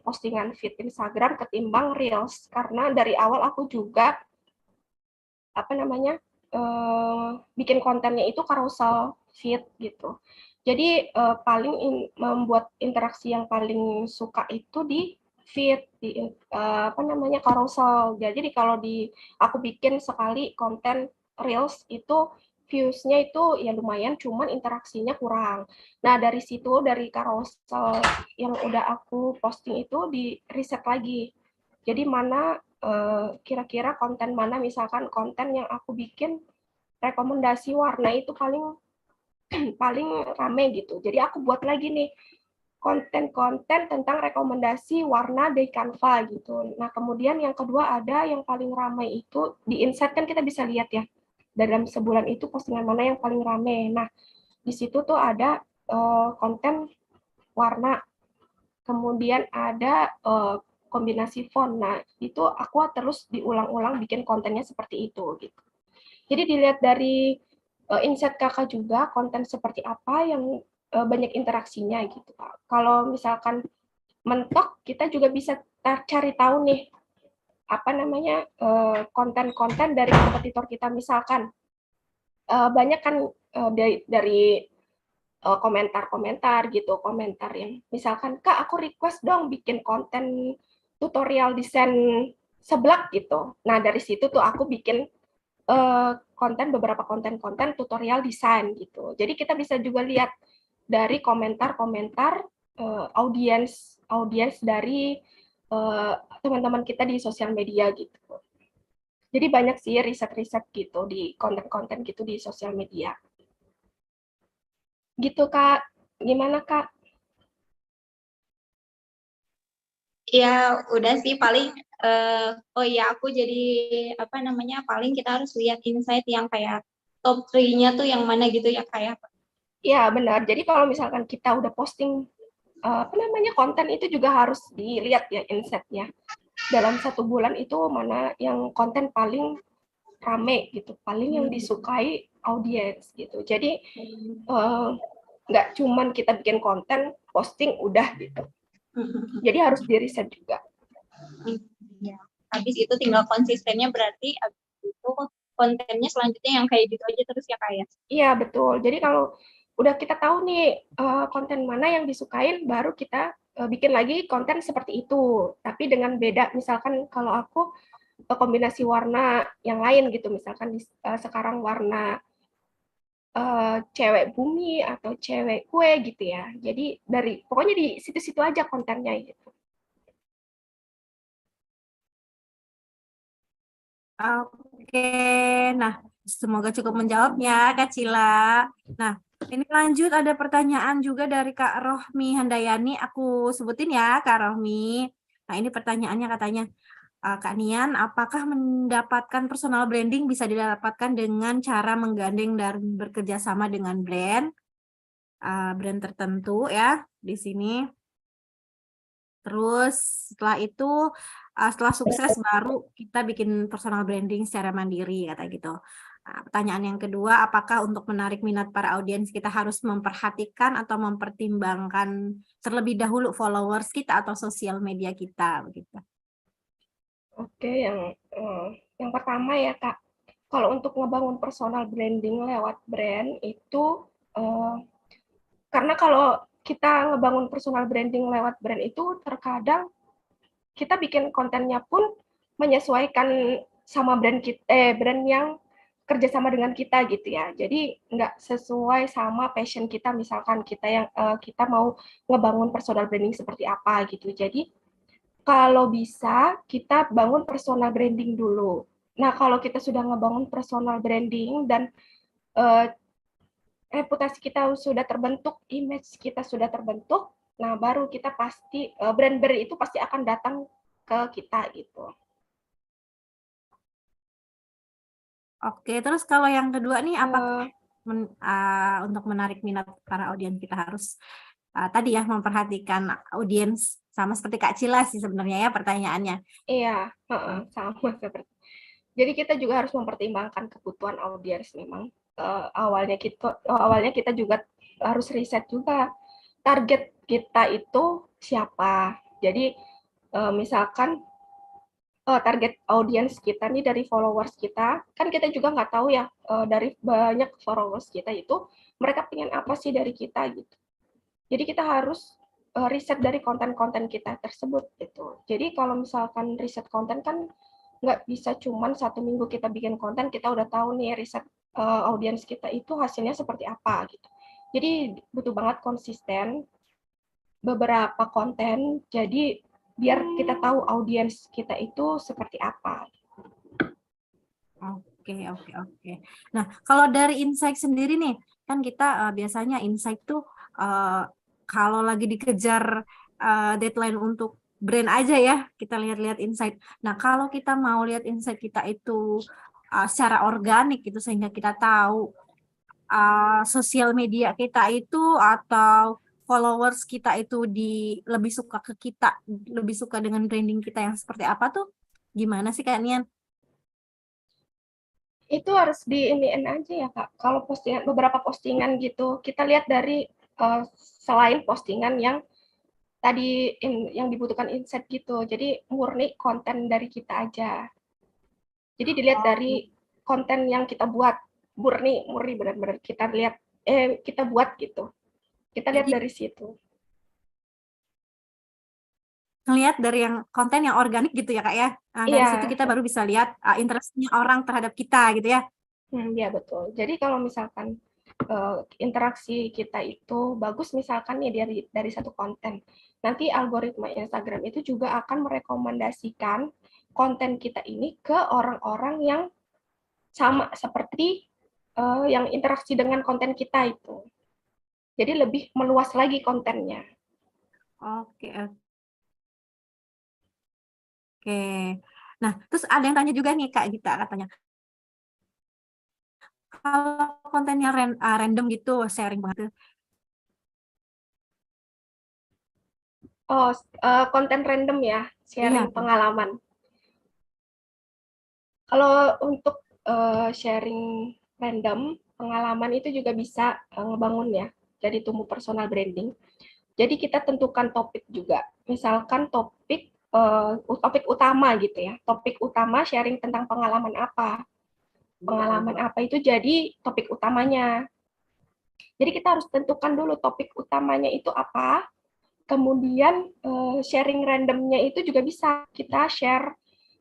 postingan feed Instagram ketimbang Reels, karena dari awal aku juga bikin kontennya itu carousel feed gitu. Jadi paling membuat interaksi yang paling suka itu di feed, di carousel. Jadi kalau aku bikin sekali konten Reels itu views-nya itu ya lumayan, cuman interaksinya kurang. Nah, dari situ, dari carousel yang udah aku posting itu di riset lagi. Jadi mana kira-kira konten mana, misalkan konten yang aku bikin rekomendasi warna itu paling paling rame gitu. Jadi aku buat lagi nih konten-konten tentang rekomendasi warna di Canva gitu. Nah, kemudian yang kedua ada yang paling ramai itu di Insight, kan kita bisa lihat ya dalam sebulan itu postingan mana yang paling ramai. Nah, di situ tuh ada konten warna, kemudian ada kombinasi font. Nah, itu aku terus diulang-ulang bikin kontennya seperti itu gitu. Jadi dilihat dari insight kakak juga konten seperti apa yang banyak interaksinya gitu Kak. Kalau misalkan mentok, kita juga bisa cari tahu nih apa namanya konten-konten dari kompetitor kita, misalkan banyak kan dari komentar-komentar gitu, komentar yang misalkan Kak aku request dong bikin konten tutorial desain seblak gitu. Nah dari situ tuh aku bikin beberapa konten-konten tutorial desain gitu. Jadi kita bisa juga lihat dari komentar-komentar audiens dari teman-teman kita di sosial media gitu. Jadi banyak sih riset-riset gitu di konten-konten gitu di sosial media. Gitu Kak. Gimana Kak? Ya udah sih paling oh iya aku jadi apa namanya paling kita harus lihat insight yang kayak top 3-nya tuh yang mana gitu ya kayak. Iya benar. Jadi kalau misalkan kita udah posting apa namanya konten itu juga harus dilihat ya insight-nya. Dalam 1 bulan itu mana yang konten paling rame gitu, paling yang disukai audiens gitu. Jadi nggak cuman kita bikin konten, posting udah gitu. Jadi harus di-riset juga. Ya. Habis itu tinggal konsistennya berarti habis itu kontennya selanjutnya yang kayak gitu aja terus ya kayak. Iya betul. Jadi kalau udah kita tahu nih konten mana yang disukain, baru kita bikin lagi konten seperti itu. Tapi dengan beda, misalkan kalau aku kombinasi warna yang lain gitu, misalkan sekarang warna cewek bumi atau cewek kue gitu ya. Jadi pokoknya di situ-situ aja kontennya gitu. Oke, nah semoga cukup menjawabnya Kak Cila. Nah, ini lanjut ada pertanyaan juga dari Kak Rohmi Handayani. Aku sebutin ya Kak Rohmi. Nah, ini pertanyaannya katanya, Kak Nian, apakah mendapatkan personal branding bisa didapatkan dengan cara menggandeng dan bekerja sama dengan brand tertentu ya di sini. Terus setelah itu, setelah sukses baru kita bikin personal branding secara mandiri, kata gitu. Nah, pertanyaan yang kedua, apakah untuk menarik minat para audiens kita harus memperhatikan atau mempertimbangkan terlebih dahulu followers kita atau sosial media kita, begitu. Oke, yang pertama ya Kak, kalau untuk ngebangun personal branding lewat brand itu karena kalau kita ngebangun personal branding lewat brand itu terkadang kita bikin kontennya pun menyesuaikan sama brand yang kerjasama dengan kita gitu ya. Jadi nggak sesuai sama passion kita, misalkan kita mau ngebangun personal branding seperti apa gitu. Jadi kalau bisa kita bangun personal branding dulu. Nah kalau kita sudah ngebangun personal branding dan reputasi kita sudah terbentuk, image kita sudah terbentuk, nah baru kita pasti brand-brand itu pasti akan datang ke kita gitu. Oke, terus kalau yang kedua nih, apa untuk menarik minat para audiens kita harus tadi ya memperhatikan audiens, sama seperti Kak Cila sih sebenarnya ya pertanyaannya. Iya, sama seperti. Jadi kita juga harus mempertimbangkan kebutuhan audiens memang. Awalnya kita juga harus riset juga target kita itu siapa. Jadi misalkan target audiens kita nih dari followers kita, kan kita juga nggak tahu ya dari banyak followers kita itu mereka pengen apa sih dari kita gitu. Jadi kita harus riset dari konten-konten kita tersebut gitu. Jadi kalau misalkan riset konten kan nggak bisa cuman 1 minggu kita bikin konten kita udah tahu nih riset audiens kita itu hasilnya seperti apa gitu. Jadi butuh banget konsisten beberapa konten, jadi biar kita tahu audiens kita itu seperti apa. Oke. Nah, kalau dari Insight sendiri nih, kan kita biasanya Insight tuh kalau lagi dikejar deadline untuk brand aja ya, kita lihat-lihat Insight. Nah, kalau kita mau lihat Insight kita itu secara organik gitu, sehingga kita tahu sosial media kita itu atau followers kita itu lebih suka ke kita, lebih suka dengan branding kita yang seperti apa tuh, gimana sih Kak Nian? Itu harus diiniin aja ya Kak. Kalau postingan, beberapa postingan gitu, kita lihat dari selain postingan yang tadi yang dibutuhkan insight gitu. Jadi murni konten dari kita aja. Jadi dilihat dari konten yang kita buat, murni benar-benar kita lihat, kita buat gitu. Kita lihat Jadi dari situ. ngelihat dari yang konten yang organik gitu ya Kak ya. Nah, dari situ Iya, kita baru bisa lihat interestnya orang terhadap kita gitu ya. ya betul. Jadi kalau misalkan interaksi kita itu bagus misalkan nih dari satu konten, nanti algoritma Instagram itu juga akan merekomendasikan konten kita ini ke orang-orang yang sama seperti yang interaksi dengan konten kita itu. Jadi lebih meluas lagi kontennya. Oke, oke. Nah, terus ada yang tanya juga nih Kak Gita katanya, kalau kontennya random gitu, sharing banget. Oh, konten random ya, Iya, sharing pengalaman. Kalau untuk sharing random pengalaman itu juga bisa ngebangun ya, jadi tumbuh personal branding. Jadi kita tentukan topik juga, misalkan topik utama gitu ya, topik utama sharing tentang pengalaman apa itu jadi topik utamanya. Jadi kita harus tentukan dulu topik utamanya itu apa, kemudian sharing randomnya itu juga bisa kita share,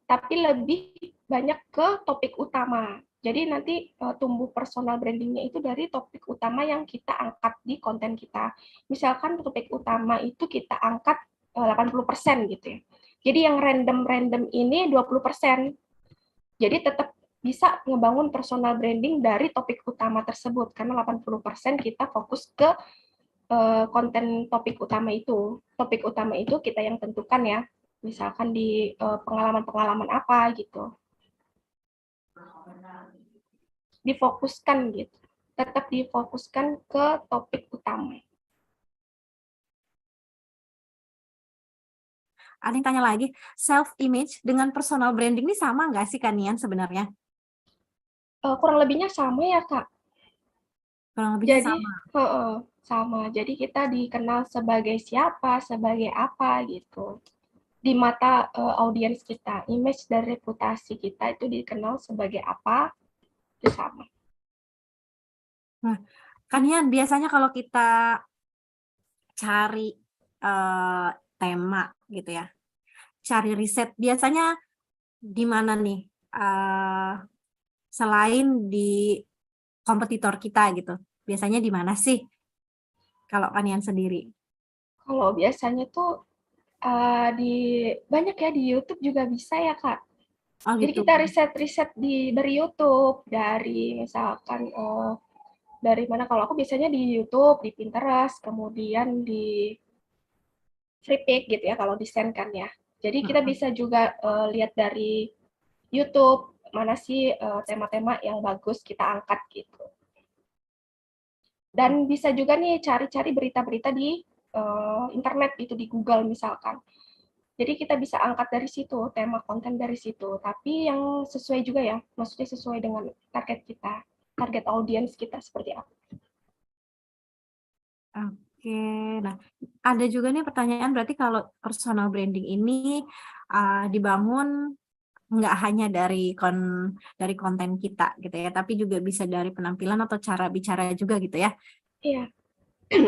tapi lebih banyak ke topik utama. Jadi nanti tumbuh personal brandingnya itu dari topik utama yang kita angkat di konten kita. Misalkan topik utama itu kita angkat 80% gitu ya. Jadi yang random-random ini 20%. Jadi tetap bisa ngebangun personal branding dari topik utama tersebut karena 80% kita fokus ke konten topik utama itu. Topik utama itu kita yang tentukan ya. Misalkan di pengalaman-pengalaman apa gitu. Difokuskan gitu. Tetap difokuskan ke topik utama. Ada yang tanya lagi, self image dengan personal branding ini sama nggak sih Kak Nian sebenarnya? Kurang lebihnya sama ya Kak. Kurang lebihnya Jadi sama. sama. Jadi kita dikenal sebagai siapa, sebagai apa gitu. Di mata audiens kita, image dan reputasi kita itu dikenal sebagai apa, itu sama. Nah, Kak Nian, biasanya kalau kita cari tema gitu ya, cari riset, biasanya di mana nih? Selain di kompetitor kita gitu, biasanya di mana sih kalau Kak Nian sendiri? Kalau biasanya tuh di banyak ya di YouTube juga bisa ya Kak. Oh Jadi gitu. kita riset-riset dari YouTube, dari misalkan dari mana, kalau aku biasanya di YouTube, di Pinterest, kemudian di Freepik gitu ya kalau desain kan ya. Jadi kita bisa juga lihat dari YouTube mana sih tema-tema yang bagus kita angkat gitu. Dan bisa juga nih cari-cari berita-berita di internet itu di Google misalkan. Jadi kita bisa angkat dari situ, tema konten dari situ. Tapi yang sesuai juga ya, maksudnya sesuai dengan target kita, target audiens kita seperti apa. Oke, nah ada juga nih pertanyaan, berarti kalau personal branding ini dibangun nggak hanya dari konten kita gitu ya, tapi juga bisa dari penampilan atau cara bicara juga gitu ya. Iya,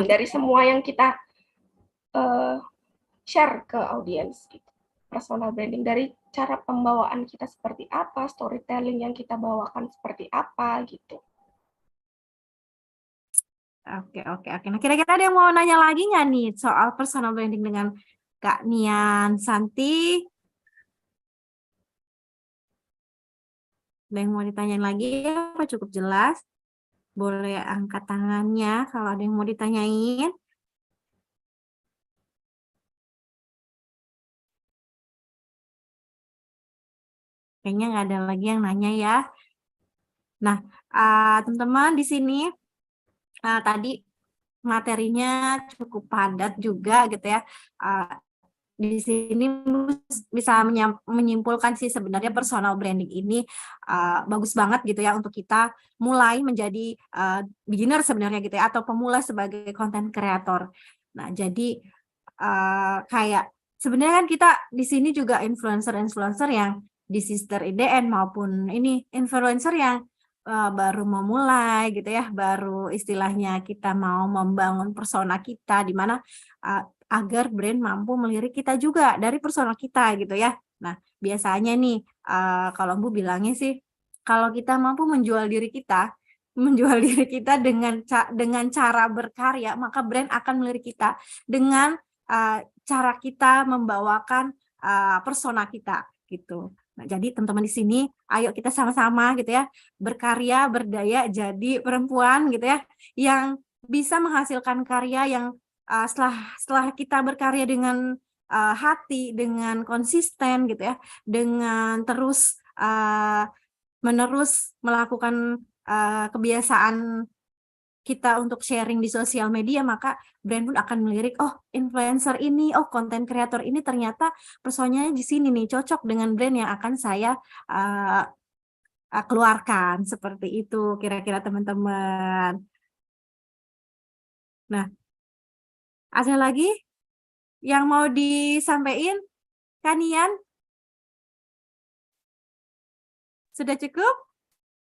dari semua yang kita share ke audiens gitu. Personal branding dari cara pembawaan kita seperti apa, storytelling yang kita bawakan seperti apa gitu. Oke, oke, oke. Nah, kira-kira ada yang mau nanya lagi nggak nih soal personal branding dengan Kak Nian Santi? Ada yang mau ditanyain lagi apa cukup jelas? Boleh angkat tangannya kalau ada yang mau ditanyain. Kayaknya nggak ada lagi yang nanya ya. Nah, teman-teman di sini tadi materinya cukup padat juga gitu ya. Di sini bisa menyimpulkan sih sebenarnya personal branding ini bagus banget gitu ya untuk kita mulai menjadi beginner sebenarnya gitu ya, atau pemula sebagai content creator. Nah, jadi kayak sebenarnya kan kita di sini juga influencer-influencer yang di Sister IDN maupun ini influencer yang baru memulai gitu ya, baru istilahnya kita mau membangun persona kita di mana agar brand mampu melirik kita juga dari persona kita gitu ya. Nah, biasanya nih kalau Bu bilangnya sih kalau kita mampu menjual diri kita dengan cara berkarya, maka brand akan melirik kita dengan cara kita membawakan persona kita gitu. Nah, jadi teman-teman di sini, ayo kita sama-sama gitu ya, berkarya, berdaya, jadi perempuan gitu ya, yang bisa menghasilkan karya yang setelah kita berkarya dengan hati, dengan konsisten gitu ya, dengan terus menerus melakukan kebiasaan kita untuk sharing di sosial media, maka brand pun akan melirik, oh influencer ini, oh konten kreator ini ternyata personanya di sini nih, cocok dengan brand yang akan saya keluarkan. Seperti itu kira-kira teman-teman. Nah, ada lagi yang mau disampaikan, Kanian? Sudah cukup?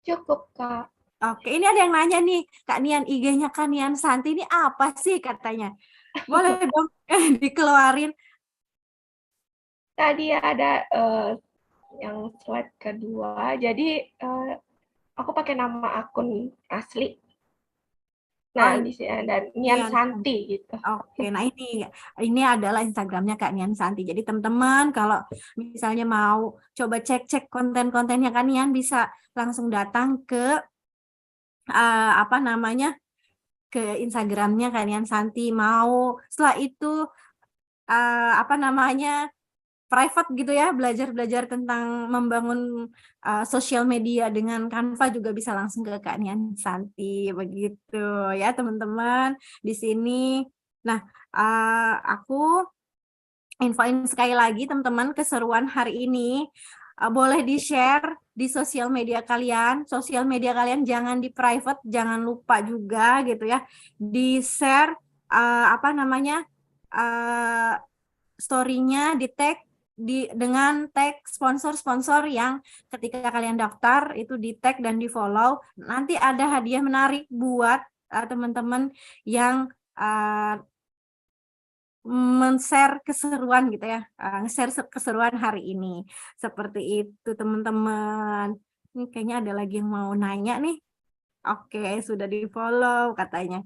Cukup, Kak. Oke, ini ada yang nanya nih, Kak Nian, IG-nya Kak Nian Santi ini apa sih katanya? Boleh dong dikeluarin. Tadi ada yang slide kedua. Jadi aku pakai nama akun asli. Nah, di sini ada Nian Santi gitu. Oke, nah ini adalah Instagramnya Kak Nian Santi. Jadi teman-teman kalau misalnya mau coba cek-cek konten-kontennya Kak Nian bisa langsung datang ke apa namanya ke Instagramnya Kak Nian Santi. Mau setelah itu apa namanya private gitu ya, belajar tentang membangun sosial media dengan Canva juga bisa langsung ke Kak Nian Santi begitu ya teman-teman di sini. Nah, aku infoin sekali lagi teman-teman keseruan hari ini boleh di-share di sosial media kalian. Sosial media kalian jangan di private, jangan lupa juga gitu ya. Di-share apa namanya? Story-nya di tag dengan tag sponsor-sponsor yang ketika kalian daftar itu di tag dan di follow, nanti ada hadiah menarik buat teman-teman yang men-share keseruan gitu ya, share keseruan hari ini. Seperti itu teman-teman. Ini kayaknya ada lagi yang mau nanya nih. Oke, sudah di follow katanya.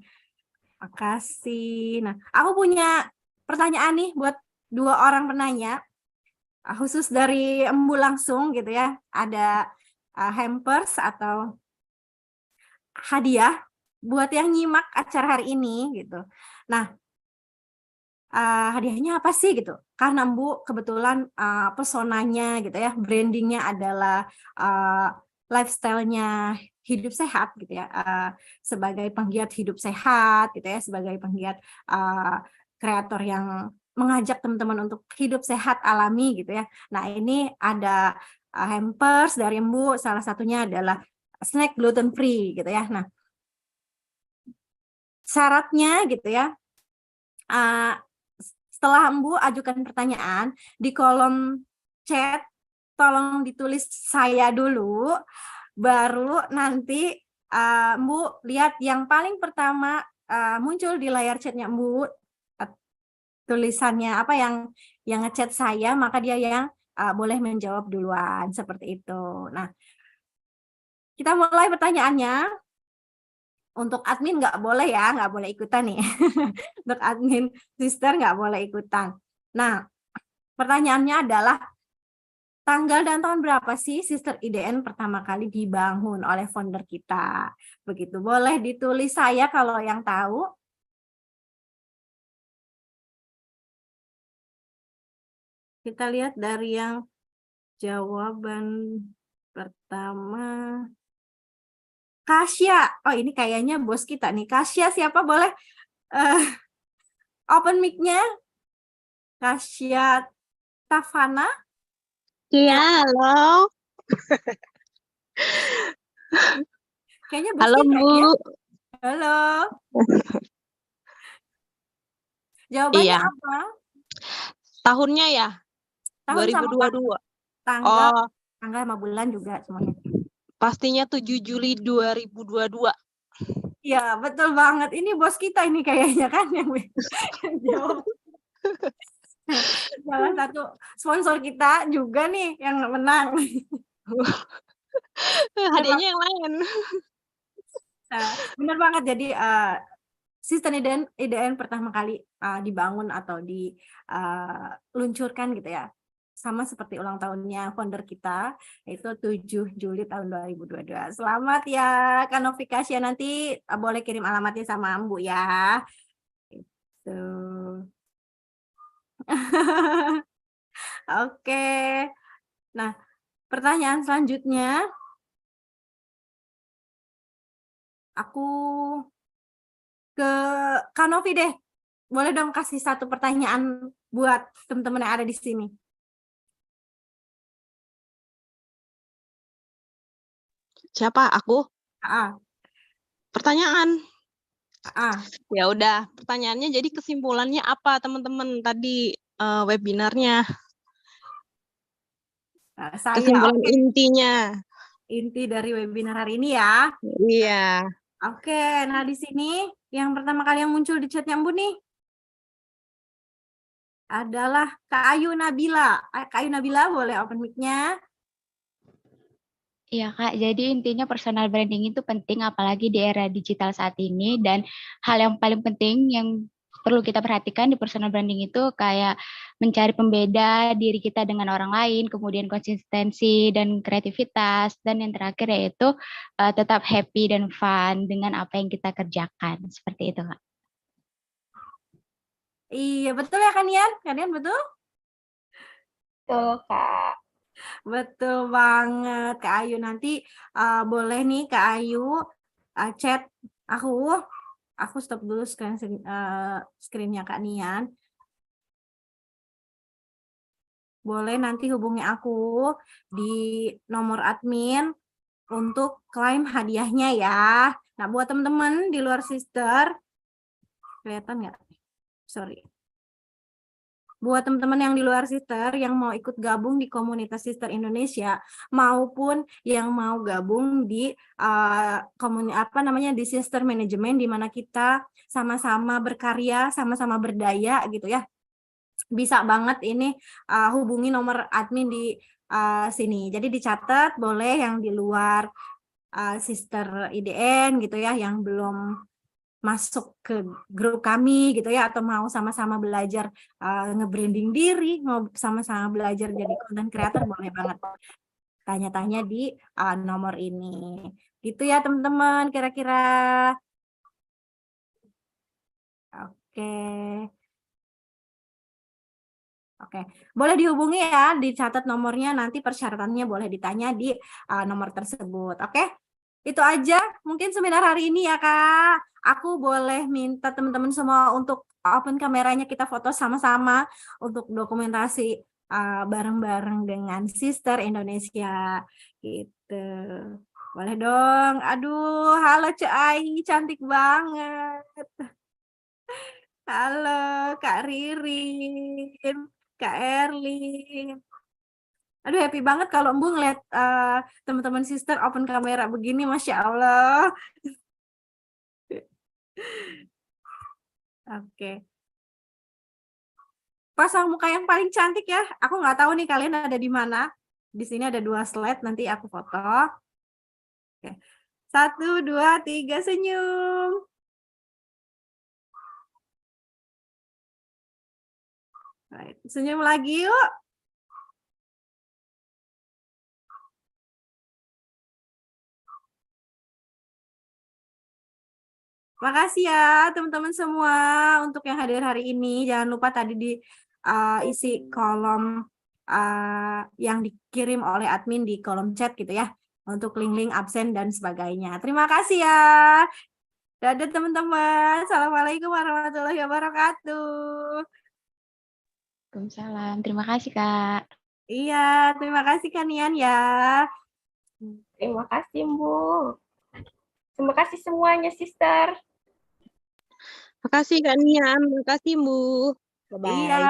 Makasih. Nah, aku punya pertanyaan nih buat 2 orang penanya, khusus dari Embu langsung gitu ya. Ada hampers atau hadiah buat yang nyimak acara hari ini gitu. Nah, hadiahnya apa sih gitu? Karena Embu kebetulan personanya gitu ya, brandingnya adalah lifestyle-nya hidup sehat gitu ya, sebagai penggiat hidup sehat gitu ya, sebagai penggiat kreator yang mengajak teman-teman untuk hidup sehat alami gitu ya. Nah, ini ada hampers dari Embu, salah satunya adalah snack gluten free gitu ya. Nah, syaratnya gitu ya, setelah Embu ajukan pertanyaan di kolom chat, tolong ditulis saya dulu, baru nanti Embu lihat yang paling pertama muncul di layar chatnya Embu, tulisannya apa yang ngechat saya, maka dia yang boleh menjawab duluan, seperti itu. Nah, kita mulai pertanyaannya. Untuk admin nggak boleh ya, nggak boleh ikutan nih. Untuk admin sister nggak boleh ikutan. Nah, pertanyaannya adalah tanggal dan tahun berapa sih Sister IDN pertama kali dibangun oleh founder kita? Begitu, boleh ditulis saya kalau yang tahu. Kita lihat dari yang jawaban pertama. Kasya, oh ini kayaknya bos kita nih. Kasya siapa boleh open mic-nya? Kasya Tafana. Iya, halo. Kayaknya bos Halo, kita Bu. ya. Halo. Jawabannya Iya. apa? Tahunnya ya? Tahun sama 2022. tanggal, Oh, tanggal sama bulan juga semuanya. pastinya 7 Juli 2022. Iya, betul banget. Ini bos kita ini kayaknya kan yang jawab. Salah satu sponsor kita juga nih yang menang. Hadiahnya yang lain. Benar banget. Jadi sistem IDN pertama kali dibangun atau diluncurkan gitu ya. Sama seperti ulang tahunnya founder kita, yaitu 7 Juli tahun 2022. Selamat ya, Kak Novikasya. Nanti boleh kirim alamatnya sama Ambu ya. Itu. Oke. Nah, pertanyaan selanjutnya. Aku ke Kak Novi deh. Boleh dong kasih satu pertanyaan buat teman-teman yang ada di sini. Siapa? Aku? Ah, Pertanyaan. ya Ya udah, pertanyaannya jadi kesimpulannya apa teman-teman tadi webinarnya? Saya Kesimpulan intinya. inti dari webinar hari ini ya. Iya. Oke, nah di sini yang pertama kali yang muncul di chatnya Ambu nih adalah Kak Ayu Nabila. Kak Ayu Nabila boleh open mic-nya. Iya Kak, jadi intinya personal branding itu penting apalagi di era digital saat ini, dan hal yang paling penting yang perlu kita perhatikan di personal branding itu kayak mencari pembeda diri kita dengan orang lain, kemudian konsistensi dan kreativitas, dan yang terakhir yaitu tetap happy dan fun dengan apa yang kita kerjakan. Seperti itu Kak. Iya, betul ya Kanian? Kanian betul? Tuh, Kak. Betul banget Kak Ayu. Nanti boleh nih Kak Ayu chat aku stop dulu screen-nya Kak Nian. Boleh nanti hubungi aku di nomor admin untuk klaim hadiahnya ya. Nah, buat teman-teman di luar sister, kelihatan nggak? Sorry. Buat teman-teman yang di luar sister yang mau ikut gabung di komunitas sister Indonesia maupun yang mau gabung di di sister management, di mana kita sama-sama berkarya, sama-sama berdaya gitu ya. Bisa banget ini hubungi nomor admin di sini. Jadi dicatat, boleh yang di luar sister IDN gitu ya, yang belum masuk ke grup kami gitu ya, atau mau sama-sama belajar nge-branding diri, mau sama-sama belajar jadi content creator, boleh banget tanya-tanya di nomor ini. Gitu ya teman-teman, kira-kira. Oke. Oke, boleh dihubungi ya, dicatat nomornya, nanti persyaratannya boleh ditanya di nomor tersebut. Oke, itu aja mungkin seminar hari ini ya Kak. Aku boleh minta teman-teman semua untuk open kameranya, kita foto sama-sama untuk dokumentasi bareng-bareng dengan Sister Indonesia. Gitu. Boleh dong. Aduh, halo Cai, cantik banget. Halo Kak Ririn, Kak Erlin. Aduh, happy banget kalau Embu ngeliat teman-teman sister open kamera begini, Masya Allah. Oke. Pasang muka yang paling cantik ya. Aku nggak tahu nih kalian ada di mana. Di sini ada 2 slide, nanti aku foto. Oke. 1, 2, 3, senyum. Baik, senyum lagi yuk. Makasih ya teman-teman semua untuk yang hadir hari ini. Jangan lupa tadi isi kolom yang dikirim oleh admin di kolom chat gitu ya. Untuk link-link absen dan sebagainya. Terima kasih ya. Dadah teman-teman. Assalamualaikum warahmatullahi wabarakatuh. Waalaikumsalam. Terima kasih, Kak. Iya, terima kasih Kanian ya. Terima kasih, Bu. Terima kasih semuanya, Sister. Makasih Kak Nian, makasih Bu. Iya.